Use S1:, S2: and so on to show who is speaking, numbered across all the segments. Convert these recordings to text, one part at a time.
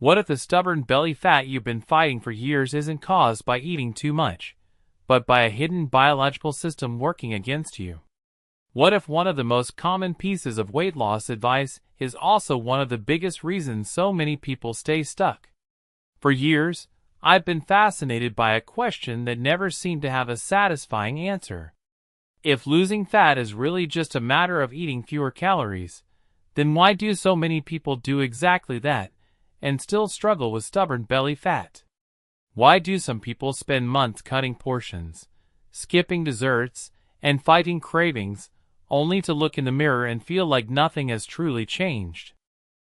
S1: What if the stubborn belly fat you've been fighting for years isn't caused by eating too much, but by a hidden biological system working against you? What if one of the most common pieces of weight loss advice is also one of the biggest reasons so many people stay stuck? For years, I've been fascinated by a question that never seemed to have a satisfying answer. If losing fat is really just a matter of eating fewer calories, then why do so many people do exactly that and still struggle with stubborn belly fat? Why do some people spend months cutting portions, skipping desserts, and fighting cravings, only to look in the mirror and feel like nothing has truly changed?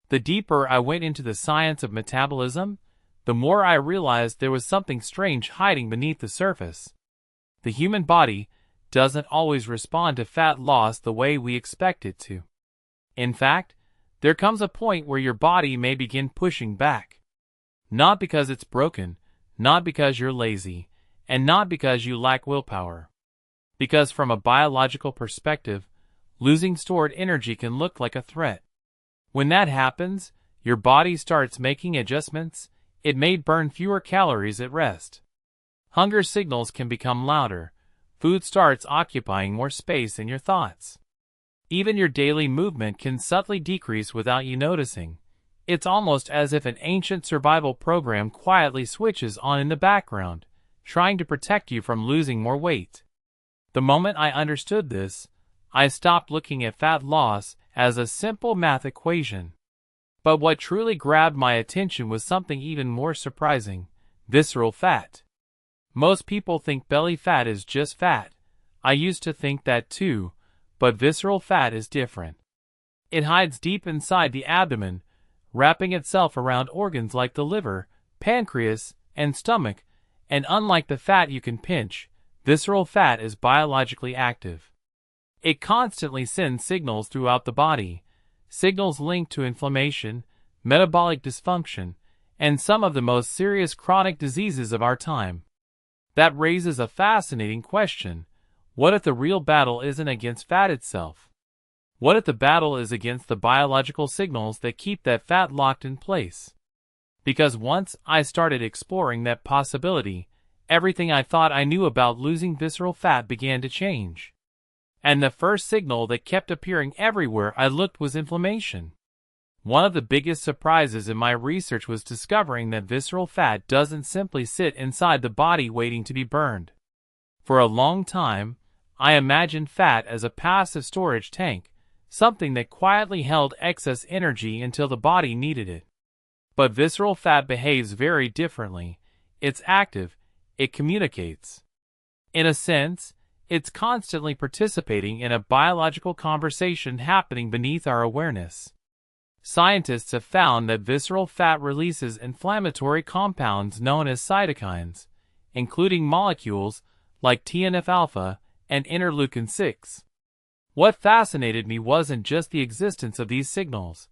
S1: The deeper I went into the science of metabolism, the more I realized there was something strange hiding beneath the surface. The human body doesn't always respond to fat loss the way we expect it to. In fact, there comes a point where your body may begin pushing back. Not because it's broken, not because you're lazy, and not because you lack willpower. Because from a biological perspective, losing stored energy can look like a threat. When that happens, your body starts making adjustments. It may burn fewer calories at rest. Hunger signals can become louder. Food starts occupying more space in your thoughts. Even your daily movement can subtly decrease without you noticing. It's almost as if an ancient survival program quietly switches on in the background, trying to protect you from losing more weight. The moment I understood this, I stopped looking at fat loss as a simple math equation. But what truly grabbed my attention was something even more surprising: visceral fat. Most people think belly fat is just fat. I used to think that too, but visceral fat is different. It hides deep inside the abdomen, wrapping itself around organs like the liver, pancreas, and stomach, and unlike the fat you can pinch, visceral fat is biologically active. It constantly sends signals throughout the body, signals linked to inflammation, metabolic dysfunction, and some of the most serious chronic diseases of our time. That raises a fascinating question. What if the real battle isn't against fat itself? What if the battle is against the biological signals that keep that fat locked in place? Because once I started exploring that possibility, everything I thought I knew about losing visceral fat began to change. And the first signal that kept appearing everywhere I looked was inflammation. One of the biggest surprises in my research was discovering that visceral fat doesn't simply sit inside the body waiting to be burned. For a long time, I imagined fat as a passive storage tank, something that quietly held excess energy until the body needed it. But visceral fat behaves very differently. It's active, it communicates. In a sense, it's constantly participating in a biological conversation happening beneath our awareness. Scientists have found that visceral fat releases inflammatory compounds known as cytokines, including molecules like TNF-alpha and interleukin-6. What fascinated me wasn't just the existence of these signals,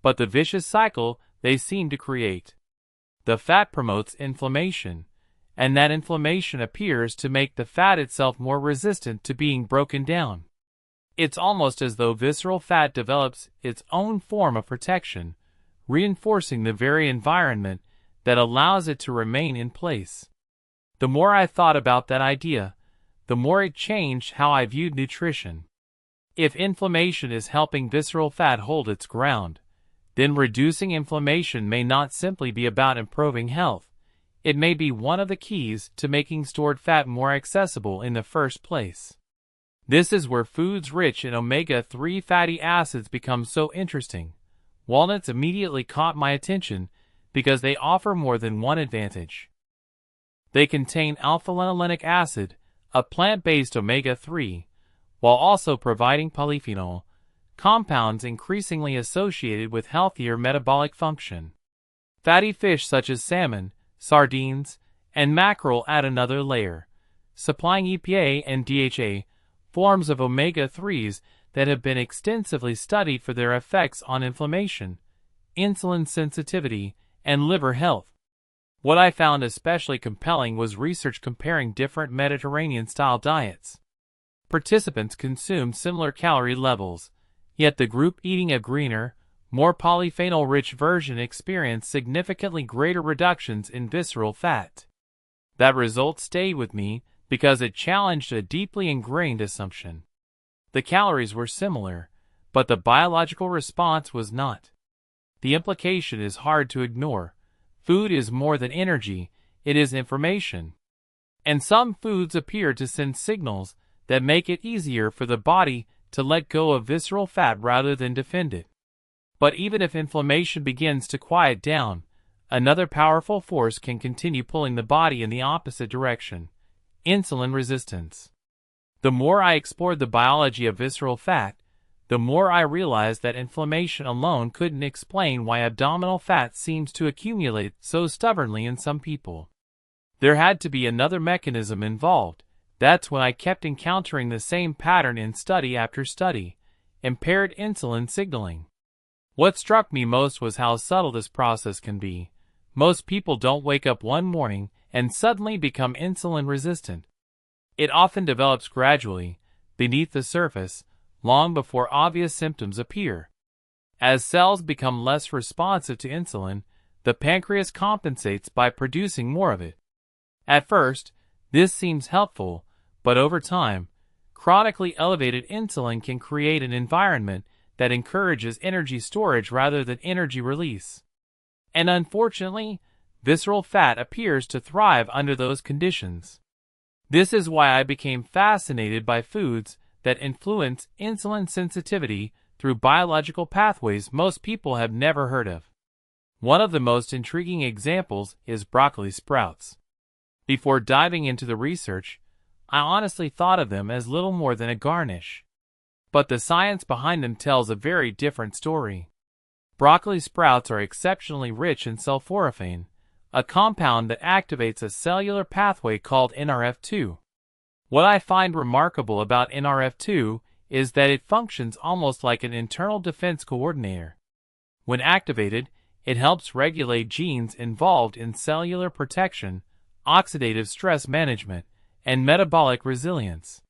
S1: but the vicious cycle they seem to create. The fat promotes inflammation, and that inflammation appears to make the fat itself more resistant to being broken down. It's almost as though visceral fat develops its own form of protection, reinforcing the very environment that allows it to remain in place. The more I thought about that idea, the more it changed how I viewed nutrition. If inflammation is helping visceral fat hold its ground, then reducing inflammation may not simply be about improving health. It may be one of the keys to making stored fat more accessible in the first place. This is where foods rich in omega-3 fatty acids become so interesting. Walnuts immediately caught my attention because they offer more than one advantage. They contain alpha-linolenic acid, a plant-based omega-3, while also providing polyphenol, compounds increasingly associated with healthier metabolic function. Fatty fish such as salmon, sardines, and mackerel add another layer, supplying EPA and DHA, forms of omega-3s that have been extensively studied for their effects on inflammation, insulin sensitivity, and liver health. What I found especially compelling was research comparing different Mediterranean-style diets. Participants consumed similar calorie levels, yet the group eating a greener, more polyphenol-rich versions experienced significantly greater reductions in visceral fat. That result stayed with me because it challenged a deeply ingrained assumption. The calories were similar, but the biological response was not. The implication is hard to ignore. Food is more than energy, it is information. And some foods appear to send signals that make it easier for the body to let go of visceral fat rather than defend it. But even if inflammation begins to quiet down, another powerful force can continue pulling the body in the opposite direction: insulin resistance. The more I explored the biology of visceral fat, the more I realized that inflammation alone couldn't explain why abdominal fat seems to accumulate so stubbornly in some people. There had to be another mechanism involved. That's when I kept encountering the same pattern in study after study: impaired insulin signaling. What struck me most was how subtle this process can be. Most people don't wake up one morning and suddenly become insulin resistant. It often develops gradually, beneath the surface, long before obvious symptoms appear. As cells become less responsive to insulin, the pancreas compensates by producing more of it. At first, this seems helpful, but over time, chronically elevated insulin can create an environment that encourages energy storage rather than energy release. And unfortunately, visceral fat appears to thrive under those conditions. This is why I became fascinated by foods that influence insulin sensitivity through biological pathways most people have never heard of. One of the most intriguing examples is broccoli sprouts. Before diving into the research, I honestly thought of them as little more than a garnish. But the science behind them tells a very different story. Broccoli sprouts are exceptionally rich in sulforaphane, a compound that activates a cellular pathway called NRF2. What I find remarkable about NRF2 is that it functions almost like an internal defense coordinator. When activated, it helps regulate genes involved in cellular protection, oxidative stress management, and metabolic resilience.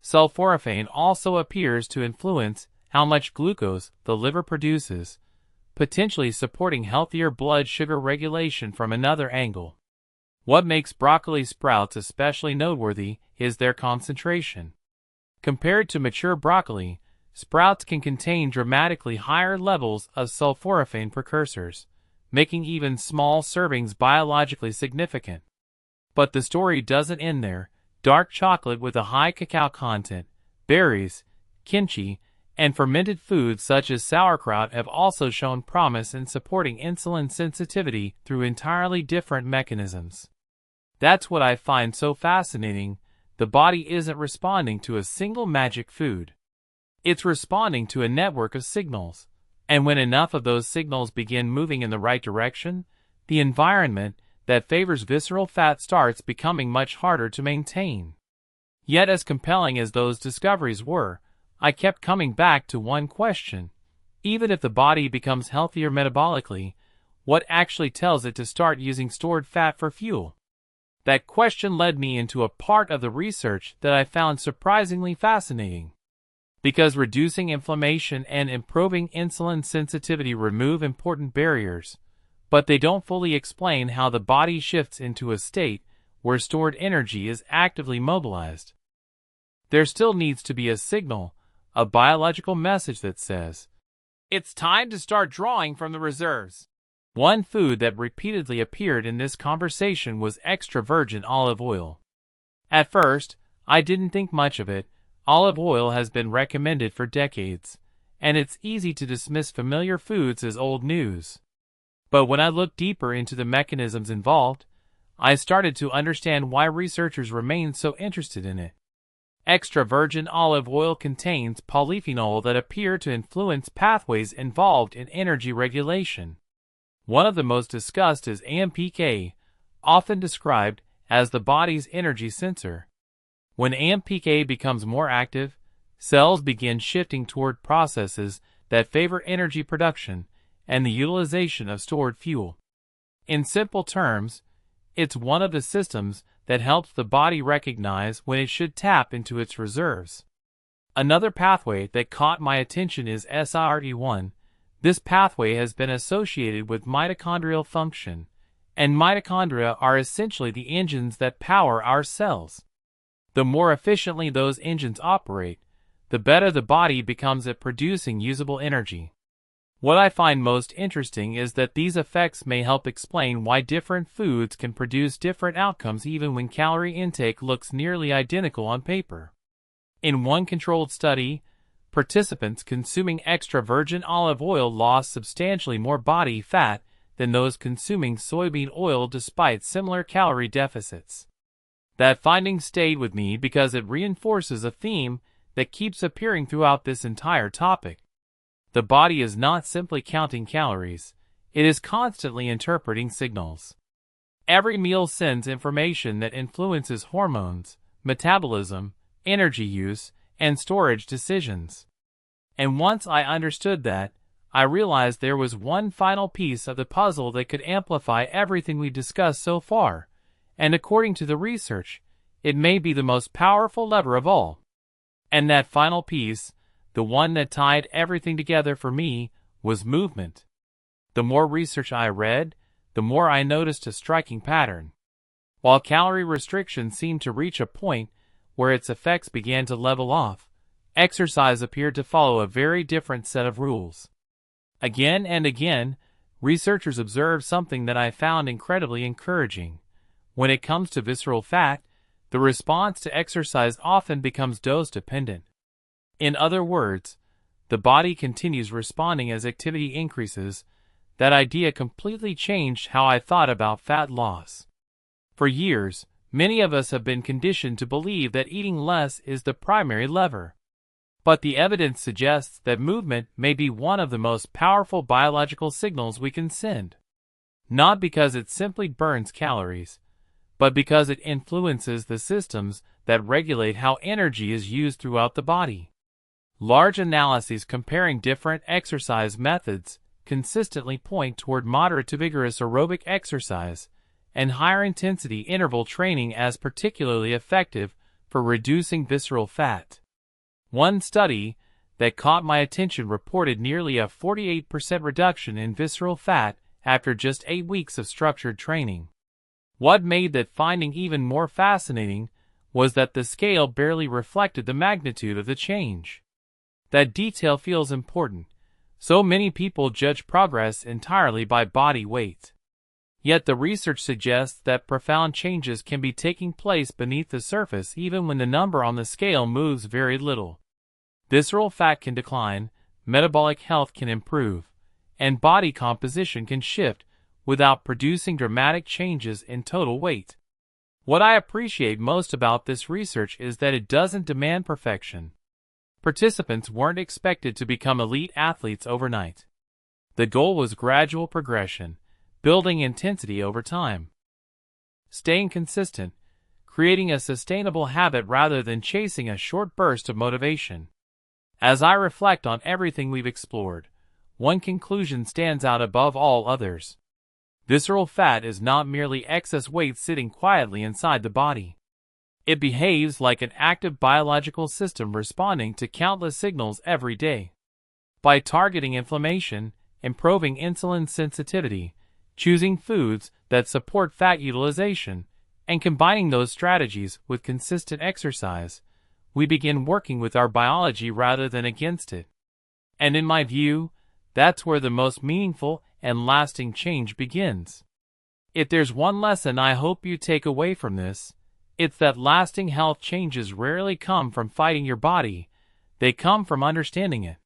S1: Sulforaphane also appears to influence how much glucose the liver produces, potentially supporting healthier blood sugar regulation from another angle. What makes broccoli sprouts especially noteworthy is their concentration. Compared to mature broccoli, sprouts can contain dramatically higher levels of sulforaphane precursors, making even small servings biologically significant. But the story doesn't end there. Dark chocolate with a high cacao content, berries, kimchi, and fermented foods such as sauerkraut have also shown promise in supporting insulin sensitivity through entirely different mechanisms. That's what I find so fascinating. The body isn't responding to a single magic food. It's responding to a network of signals. And when enough of those signals begin moving in the right direction, the environment that favors visceral fat starts becoming much harder to maintain. Yet as compelling as those discoveries were, I kept coming back to one question. Even if the body becomes healthier metabolically, what actually tells it to start using stored fat for fuel? That question led me into a part of the research that I found surprisingly fascinating. Because reducing inflammation and improving insulin sensitivity remove important barriers, but they don't fully explain how the body shifts into a state where stored energy is actively mobilized. There still needs to be a signal, a biological message that says, "It's time to start drawing from the reserves." One food that repeatedly appeared in this conversation was extra virgin olive oil. At first, I didn't think much of it. Olive oil has been recommended for decades, and it's easy to dismiss familiar foods as old news. But when I looked deeper into the mechanisms involved, I started to understand why researchers remain so interested in it. Extra virgin olive oil contains polyphenol that appear to influence pathways involved in energy regulation. One of the most discussed is AMPK, often described as the body's energy sensor. When AMPK becomes more active, cells begin shifting toward processes that favor energy production and the utilization of stored fuel. In simple terms, it's one of the systems that helps the body recognize when it should tap into its reserves. Another pathway that caught my attention is SIRT1. This pathway has been associated with mitochondrial function, and mitochondria are essentially the engines that power our cells. The more efficiently those engines operate, the better the body becomes at producing usable energy. What I find most interesting is that these effects may help explain why different foods can produce different outcomes even when calorie intake looks nearly identical on paper. In one controlled study, participants consuming extra virgin olive oil lost substantially more body fat than those consuming soybean oil despite similar calorie deficits. That finding stayed with me because it reinforces a theme that keeps appearing throughout this entire topic. The body is not simply counting calories, it is constantly interpreting signals. Every meal sends information that influences hormones, metabolism, energy use, and storage decisions. And once I understood that, I realized there was one final piece of the puzzle that could amplify everything we discussed so far, and according to the research, it may be the most powerful lever of all. And that final piece, the one that tied everything together for me, was movement. The more research I read, the more I noticed a striking pattern. While calorie restriction seemed to reach a point where its effects began to level off, exercise appeared to follow a very different set of rules. Again and again, researchers observed something that I found incredibly encouraging. When it comes to visceral fat, the response to exercise often becomes dose-dependent. In other words, the body continues responding as activity increases. That idea completely changed how I thought about fat loss. For years, many of us have been conditioned to believe that eating less is the primary lever. But the evidence suggests that movement may be one of the most powerful biological signals we can send. Not because it simply burns calories, but because it influences the systems that regulate how energy is used throughout the body. Large analyses comparing different exercise methods consistently point toward moderate to vigorous aerobic exercise and higher intensity interval training as particularly effective for reducing visceral fat. One study that caught my attention reported nearly a 48% reduction in visceral fat after just 8 weeks of structured training. What made that finding even more fascinating was that the scale barely reflected the magnitude of the change. That detail feels important. So many people judge progress entirely by body weight. Yet the research suggests that profound changes can be taking place beneath the surface even when the number on the scale moves very little. Visceral fat can decline, metabolic health can improve, and body composition can shift without producing dramatic changes in total weight. What I appreciate most about this research is that it doesn't demand perfection. Participants weren't expected to become elite athletes overnight. The goal was gradual progression, building intensity over time. Staying consistent, creating a sustainable habit rather than chasing a short burst of motivation. As I reflect on everything we've explored, one conclusion stands out above all others. Visceral fat is not merely excess weight sitting quietly inside the body. It behaves like an active biological system responding to countless signals every day. By targeting inflammation, improving insulin sensitivity, choosing foods that support fat utilization, and combining those strategies with consistent exercise, we begin working with our biology rather than against it. And in my view, that's where the most meaningful and lasting change begins. If there's one lesson I hope you take away from this, it's that lasting health changes rarely come from fighting your body, they come from understanding it.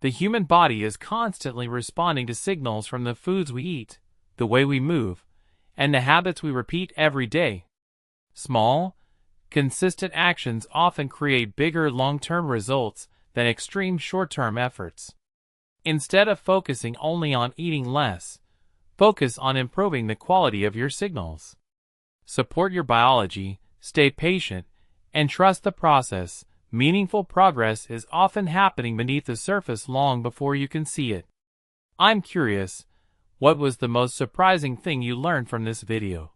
S1: The human body is constantly responding to signals from the foods we eat, the way we move, and the habits we repeat every day. Small, consistent actions often create bigger long-term results than extreme short-term efforts. Instead of focusing only on eating less, focus on improving the quality of your signals. Support your biology, stay patient, and trust the process. Meaningful progress is often happening beneath the surface long before you can see it. I'm curious, what was the most surprising thing you learned from this video?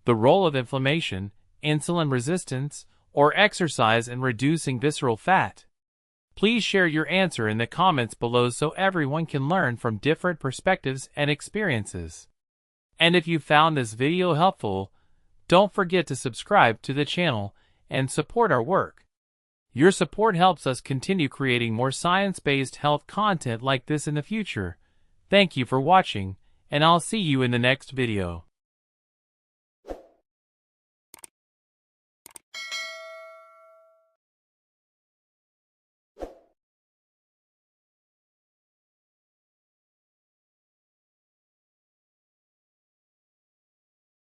S1: The role of inflammation, insulin resistance, or exercise in reducing visceral fat? Please share your answer in the comments below so everyone can learn from different perspectives and experiences. And if you found this video helpful, don't forget to subscribe to the channel and support our work. Your support helps us continue creating more science-based health content like this in the future. Thank you for watching, and I'll see you in the next video.